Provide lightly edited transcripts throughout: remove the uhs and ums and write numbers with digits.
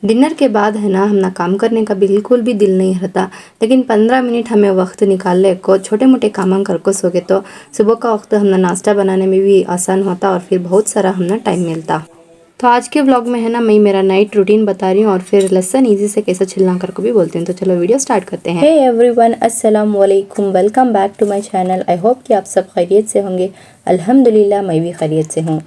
Dinner के बाद है ना हमना काम करने का बिल्कुल भी दिल नहीं रहता, लेकिन 15 मिनट हमें वक्त निकाल ले को छोटे मोटे काम कर को सोगे तो सुबह का वक्त हमना नाश्ता बनाने में भी आसान होता और फिर बहुत सारा हमना टाइम मिलता। तो आज के व्लॉग में है ना मैं मेरा नाइट रूटीन बता रही हूँ और फिर लहसुन इजी से कैसे छिलना कर को भी बोलती हूँ। तो चलो वीडियो स्टार्ट करते हैं। हे एवरीवन, अस्सलाम वालेकुम, welcome back to my channel. I hope कि आप सब खैरियत से होंगे। अल्हम्दुलिल्लाह मैं भी खैरियत से हूँ।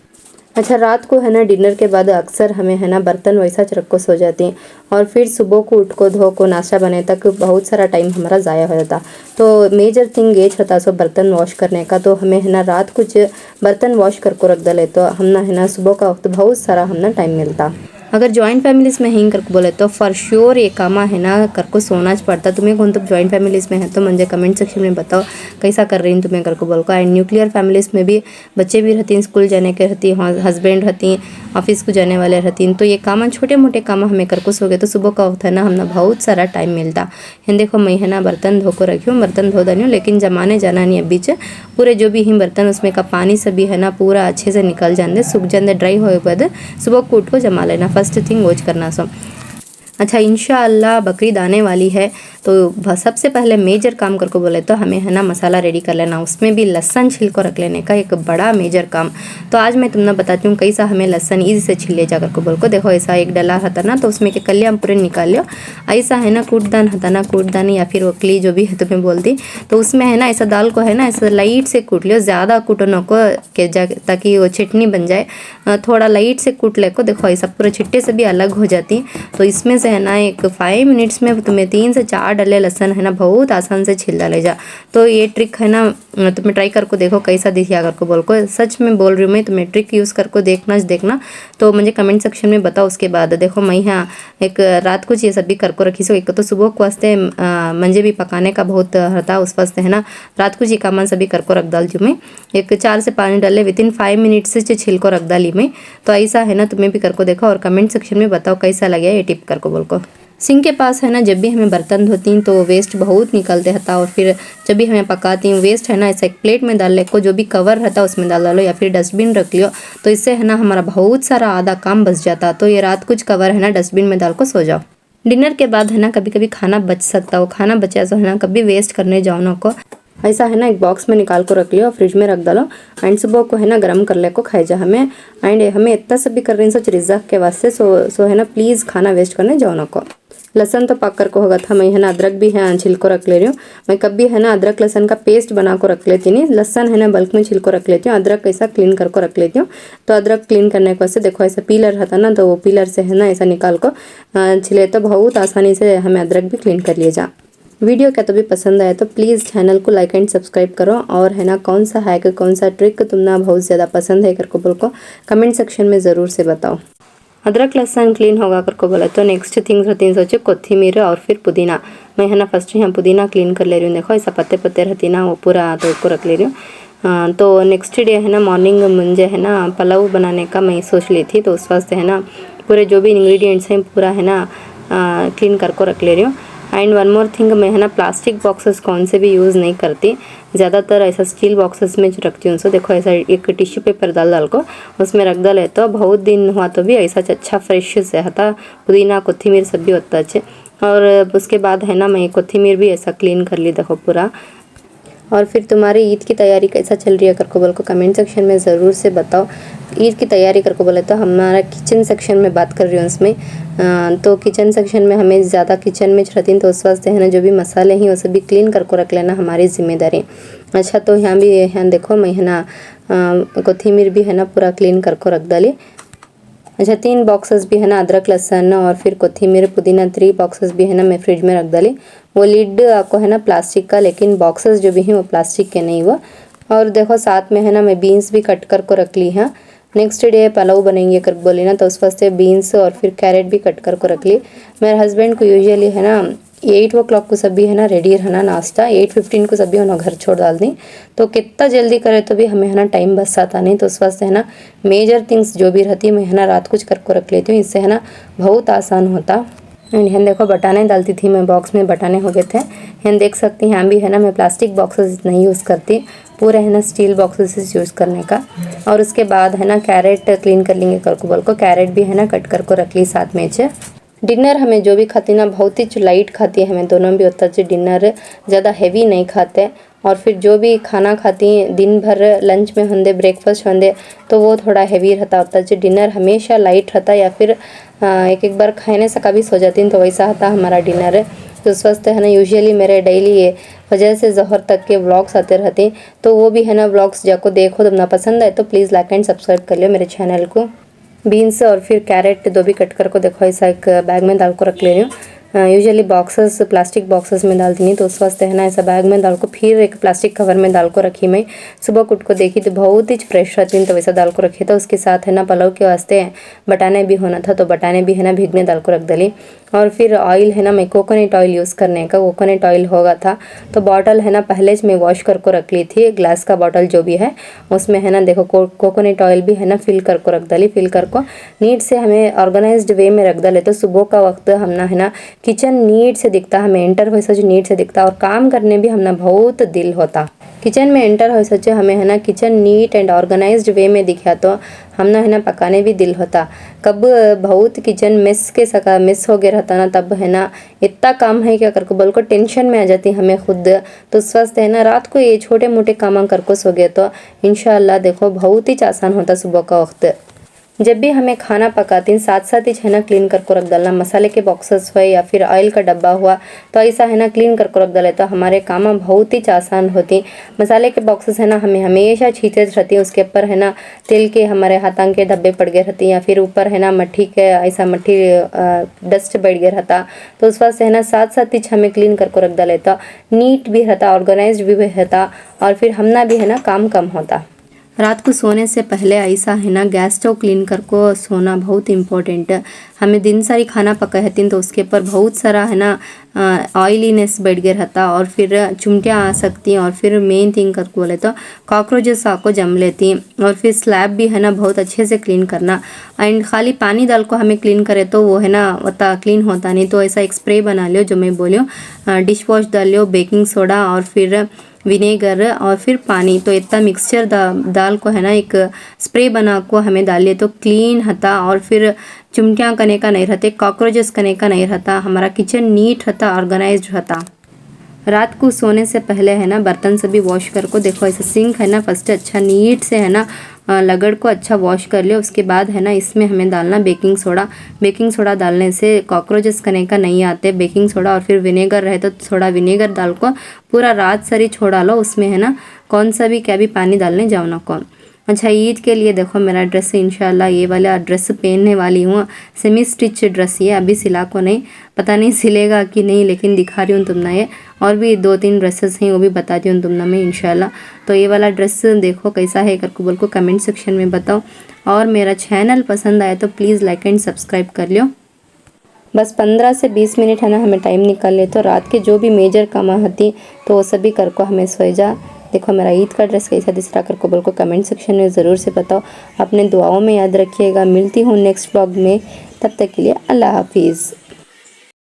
अच्छा, रात को है ना डिनर के बाद अक्सर हमें है ना बर्तन वैसा रख को सो जाती हैं और फिर सुबह को उठ को धो को नाश्ता बनाने तक बहुत सारा टाइम हमारा ज़ाया हो जाता। तो मेजर थिंग ये था सो बर्तन वॉश करने का। तो हमें है ना रात कुछ बर्तन वॉश कर को रख डाले तो हमना है ना सुबह का वक्त बहुत सारा हमना टाइम मिलता। अगर जॉइंट फैमिलीज में हिंग करके बोले तो फॉर श्योर ये कामा है ना करको सोना पड़ता। तुम्हें कौन तो जॉइंट फैमिलीज में है तो मुझे कमेंट सेक्शन में बताओ कैसा कर रही तुम्हें करको बोल को। एंड न्यूक्लियर फैमिलीज में भी बच्चे भी रहती हैं, स्कूल जाने के रहती हैं, हस्बैंड रहती हैं, ऑफिस को जाने वाले रहती हैं। तो ये काम छोटे मोटे काम हमें करको सोगे तो सुबह का वक्त है ना हमने बहुत सारा टाइम मिलता है। देखो मैं है ना बर्तन धो को रखी हूँ, बर्तन धो दानी हूँ, लेकिन जमाने जाना नहीं अभी पूरे जो भी ही बर्तन उसमें का पानी से भी है ना पूरा अच्छे से निकल जाते, सूख जाते, ड्राई होए बाद सुबह को उठ को जमा लेना। फर्स्ट थिंग वोच करना सो। अच्छा, इंशाअल्लाह बकरीद आने वाली है तो सबसे पहले मेजर काम करको बोले तो हमें है ना मसाला रेडी कर लेना, उसमें भी लहसुन छिल को रख लेने का एक बड़ा मेजर काम। तो आज मैं तुम्हें बताती हूँ कैसा हमें लहसुन ईजी से छिल ले जा करको बोल को। देखो ऐसा एक डला रहता ना तो उसमें के कलियाँ पूरे निकाल लो। ऐसा है ना कूटदान रहता ना, कूटदानी या फिर वकली जो भी है तुम्हें बोलती, तो उसमें है ना ऐसा दाल को है ना ऐसा लाइट से कूट लियो, ज़्यादा कूटने को ताकि वो चटनी बन जाए। थोड़ा लाइट से कूट ले को। देखो ऐसा पूरे छिट्टे से भी अलग हो जाती। तो इसमें से है ना एक 5 मिनट्स में तुम्हें 3 से 4 डले लहसुन है ना बहुत आसान से छिल डाले जा। तो ये ट्रिक है ना तुम्हें ट्राई करको देखो कैसा दिखिया करको बोल को। सच में बोल रही हूँ मैं, तुम्हें ट्रिक यूज़ करको देखना तो मुझे कमेंट सेक्शन में बताओ। उसके बाद देखो मैं यहाँ एक रात को ये सब भी करको रखी सो। एक तो सुबह को वास्ते मंजे भी पकाने का बहुत रहता, उस वास्ते है ना रात को जी कामन सभी करको रख डाल मैं। एक 4 से 5 डले विदिन 5 मिनट्स से छिल को रख डाली मैं। तो ऐसा है ना तुम्हें भी करको देखो और कमेंट सेक्शन में बताओ कैसा लगे ये टिप करको बोल को। सिंक के पास है ना जब भी हमें बर्तन धोती हैं तो वेस्ट बहुत निकलते रहता और फिर जब भी हमें पकाती हूँ वेस्ट है ना ऐसा एक प्लेट में डाल ले को, जो भी कवर रहता है उसमें डाल लो या फिर डस्टबिन रख लियो। तो इससे है ना हमारा बहुत सारा आधा काम बच जाता। तो ये रात कुछ कवर है ना डस्टबिन में डाल को सो जाओ। डिनर के बाद है ना कभी कभी खाना बच सकता हो, खाना बचा तो है ना कभी वेस्ट करने जाओ ना को। ऐसा है ना एक बॉक्स में निकाल को रख लियो, फ्रिज में रख डालो एंड सुबह को है ना गर्म कर ले को खाई जा हमें। एंड हमें इतना सब भी कर रही सोच रिजर्व के वास्ते सो है ना प्लीज़ खाना वेस्ट करने जाओ ना को। लहसुन तो पक कर को होगा था। मैं है ना अदरक भी है छिल को रख ले रही हूँ। मैं कभी है ना अदरक लहसुन का पेस्ट बना को रख लेती नहीं, लहसुन है ना बल्क में छिल को रख लेती हूँ, अदरक ऐसा क्लीन कर को रख लेती हूँ। तो अदरक क्लीन करने के वैसे देखो ऐसा पीलर रहता ना तो वो पीलर से है ना ऐसा निकाल को छिले तो बहुत आसानी से हमें अदरक भी क्लीन कर लिया जा। वीडियो क्या तो भी पसंद आए तो प्लीज़ चैनल को लाइक एंड सब्सक्राइब करो। और है ना कौन सा हैक कौन सा ट्रिक तुमने बहुत ज़्यादा पसंद है करको बोल को कमेंट सेक्शन में ज़रूर से बताओ। अदरक लहसुन क्लीन होगा करको बोला तो नेक्स्ट थिंग्स रहती हैं सोचे कोथिमीर और फिर पुदीना। मैं है ना फर्स्ट यहाँ पुदीना क्लीन कर ले रही हूँ। देखो ऐसा पत्ते पत्ते रहती ना वो पूरा तो को रख ले रही हूँ। तो नेक्स्ट डे है ना मॉर्निंग मुझे है ना पुलाव बनाने का मैं सोच ली थी, तो उस वास्ते है ना पूरे जो भी इंग्रेडिएंट्स हैं पूरा है ना क्लीन कर को रख ले रही हूँ। एंड वन मोर थिंग, मैं है ना प्लास्टिक बॉक्सेस कौन से भी यूज़ नहीं करती, ज़्यादातर ऐसा स्टील बॉक्सेस में रखती हूँ। सो देखो ऐसा एक टिश्यू पेपर डाल को उसमें रख डाले तो बहुत दिन हुआ तो भी ऐसा अच्छा फ्रेश से आता। पुदीना कोथिमीर सब भी होता अच्छे। और उसके बाद है ना मैं कोथिमीर भी ऐसा क्लीन कर ली देखो पूरा। और फिर तुम्हारी ईद की तैयारी कैसा चल रही है करको बोल को कमेंट सेक्शन में ज़रूर से बताओ। ईद की तैयारी करको बोले तो हमारा किचन सेक्शन में बात कर रही हूँ उसमें। तो किचन सेक्शन में हमें ज़्यादा किचन में रहती हैं तो उस वास्ते है ना जो भी मसाले हैं वो सब भी क्लीन करको रख लेना हमारी जिम्मेदारी। अच्छा, तो यहाँ भी यहाँ देखो मैं है ना कोथिमीर भी है ना पूरा क्लीन करको रख डाली। अच्छा, 3 बॉक्सेस भी है ना अदरक लहसुन और फिर कोथिमीर पुदीना 3 बॉक्सेस भी है ना मैं फ्रिज में रख डाली। वो लिड आपको है ना प्लास्टिक का, लेकिन बॉक्सेस जो भी हैं वो प्लास्टिक के नहीं हुआ। और देखो साथ में है ना मैं बीन्स भी कट कर को रख ली है। नेक्स्ट डे पुलाव बनेंगे कर बोली ना तो उस वास्ते बीन्स और फिर कैरेट भी कट कर को रख ली। मेरे हस्बैंड को यूजुअली है ना 8 o'clock को सब भी है ना रेडी रहना नाश्ता, 8:15 को सब भी उन्होंने घर छोड़ डाल दी। तो कितना जल्दी करे तो भी हमें है ना टाइम बचाता नहीं। तो उस वास्ते है ना मेजर थिंग्स जो भी रहती है मैं है ना रात कुछ कर को रख लेती हूँ, इससे है ना बहुत आसान होता। एंड यहाँ देखो बटाने डालती थी मैं, बॉक्स में बटाने हो गए थे। यहाँ देख सकती हैं यहाँ भी है ना मैं प्लास्टिक बॉक्सेस नहीं यूज़ करती, पूरे है ना स्टील बॉक्सेस यूज़ करने का। और उसके बाद है ना कैरेट क्लीन कर लेंगे कर को बोल को, कैरेट भी है ना कट कर को रख ली साथ में। डिनर हमें जो भी खाती ना बहुत ही लाइट खाती है, हमें दोनों भी होता है डिनर ज़्यादा हैवी नहीं खाते। और फिर जो भी खाना खाती हैं दिन भर लंच में होंदे ब्रेकफास्ट होंदे तो वो थोड़ा हैवी रहता होता है। डिनर हमेशा लाइट रहता या फिर एक एक बार खाने से कभी सो जाती तो वैसा होता हमारा डिनर। तो स्वस्थ है ना यूजुअली मेरे डेली ये वजह से ज़ोहर तक के व्लॉग्स आते रहते हैं, तो वो भी है ना व्लॉग्स जाको देखो तो ना पसंद आए तो प्लीज़ लाइक एंड सब्सक्राइब कर लियो मेरे चैनल को। बीन्स और फिर कैरेट दो भी कट कर को देखो ऐसा एक बैग में डाल को रख ले रही हूँ। यूजुअली बॉक्सेस प्लास्टिक बॉक्सेस में डालती नहीं तो उस वास्ते है ना ऐसा बैग में डाल को फिर एक प्लास्टिक कवर में डाल को रखी। मैं सुबह कुट को देखी तो बहुत ही फ्रेश रहती तो वैसा डाल को रखी था। उसके साथ है ना पलाव के वास्ते बटाने भी होना था तो बटाने भी है ना भिगने डाल को रख डाली। और फिर ऑयल है ना मैं कोकोनट ऑयल यूज़ करने का कोकोनट ऑयल होगा था तो बॉटल है ना पहले से मैं वॉश कर को रख ली थी। ग्लास का बॉटल जो भी है उसमें है ना देखो कोकोनट ऑयल भी है ना फिल कर को रख डाली। फिल कर को नीट से हमें ऑर्गेनाइज्ड वे में रख डाले तो सुबह का वक्त हमना है ना किचन नीट से दिखता, हमें एंटर हो सच नीट से दिखता और काम करने भी हमना बहुत दिल होता। किचन में एंटर हो सचे हमें है ना किचन नीट एंड ऑर्गेनाइज्ड वे में दिखा तो हमना है ना पकाने भी दिल होता। कब बहुत किचन मिस के सका मिस हो गया रहता ना तब है ना इतना काम है क्या कर को बोल को टेंशन में आ जाती हमें खुद। तो स्वस्थ है ना रात को ये छोटे मोटे काम कर को सो गए तो इंशाल्लाह देखो बहुत ही आसान होता सुबह का वक्त। जब भी हमें खाना पकाती हैं साथ साथ ही है ना क्लीन करके रख डालना। मसाले के बॉक्सेस हुए या फिर ऑयल का डब्बा हुआ तो ऐसा है ना क्लीन करके रख डाले तो हमारे काम बहुत ही आसान होती। मसाले के बॉक्सेस है ना हमें हमेशा छींचते रहती है, उसके ऊपर है ना तेल के हमारे हाथां के धब्बे पड़ गए रहती या फिर ऊपर है ना मट्टी के ऐसा मट्टी डस्ट बैठ गया रहता। तो उस वास्ते है ना साथ साथ ही हमें क्लीन करके रख डाले तो नीट भी रहता ऑर्गेनाइज्ड भी रहता और फिर हमना भी है ना काम कम होता। रात को सोने से पहले ऐसा है ना गैस स्टोव क्लीन कर को सोना बहुत इम्पोर्टेंट है। हमें दिन सारी खाना पका रहती तो उसके ऊपर बहुत सारा है ना ऑयलीनेस बैठ गया रहता और फिर चुमटियाँ आ सकती और फिर मेन थिंग कर बोले तो कॉकरोचेस आको जम लेती। और फिर स्लैब भी है ना बहुत अच्छे से क्लीन करना एंड खाली पानी डाल को हमें क्लीन करे तो वो है ना उतना क्लीन होता नहीं। तो ऐसा एक स्प्रे बना लियो जो मैं बोलियो डिश वॉश डाल लियो बेकिंग सोडा और फिर विनेगर और फिर पानी तो इतना मिक्सचर दाल को है ना एक स्प्रे बना को हमें डालिए तो क्लीन रहता और फिर चुमटियाँ करने का नहीं रहते कॉकरोचेस करने का नहीं रहता। हमारा किचन नीट रहता ऑर्गेनाइज्ड रहता। रात को सोने से पहले है ना बर्तन सभी वॉश कर को देखो ऐसा सिंक है ना फर्स्ट अच्छा नीट से है ना लगड़ को अच्छा वॉश कर लिया। उसके बाद है ना इसमें हमें डालना बेकिंग सोडा। बेकिंग सोडा डालने से कॉकरोचेस करने का नहीं आते। बेकिंग सोडा और फिर विनेगर रहे तो थोड़ा विनेगर डाल को पूरा रात सारी छोड़ा लो। उसमें है ना कौन सा भी क्या भी पानी डालने जाओ ना को। अच्छा ईद के लिए देखो मेरा ड्रेस इंशाल्लाह ये वाला ड्रेस पहनने वाली हूँ। सेमी स्टिच ड्रेस ये अभी सिला को नहीं, पता नहीं सिलेगा कि नहीं लेकिन दिखा रही हूँ तुमने ये। और भी 2-3 ड्रेसेस हैं वो भी बताती हूँ तुमने मैं इंशाल्लाह। तो ये वाला ड्रेस देखो कैसा है करके बोल को कमेंट सेक्शन में बताओ। और मेरा चैनल पसंद आए तो प्लीज़ लाइक एंड सब्सक्राइब कर लियो। बस 15 से 20 मिनट है ना हमें टाइम निकाल ले तो रात के जो भी मेजर काम होती तो वो सभी कर को हमें सोए जा। देखो मेरा ईद का ड्रेस कैसा दिख रहा कर को बोल को कमेंट सेक्शन में ज़रूर से बताओ। अपने दुआओं में याद रखिएगा। मिलती हूँ नेक्स्ट व्लॉग में, तब तक के लिए अल्लाह हाफिज़।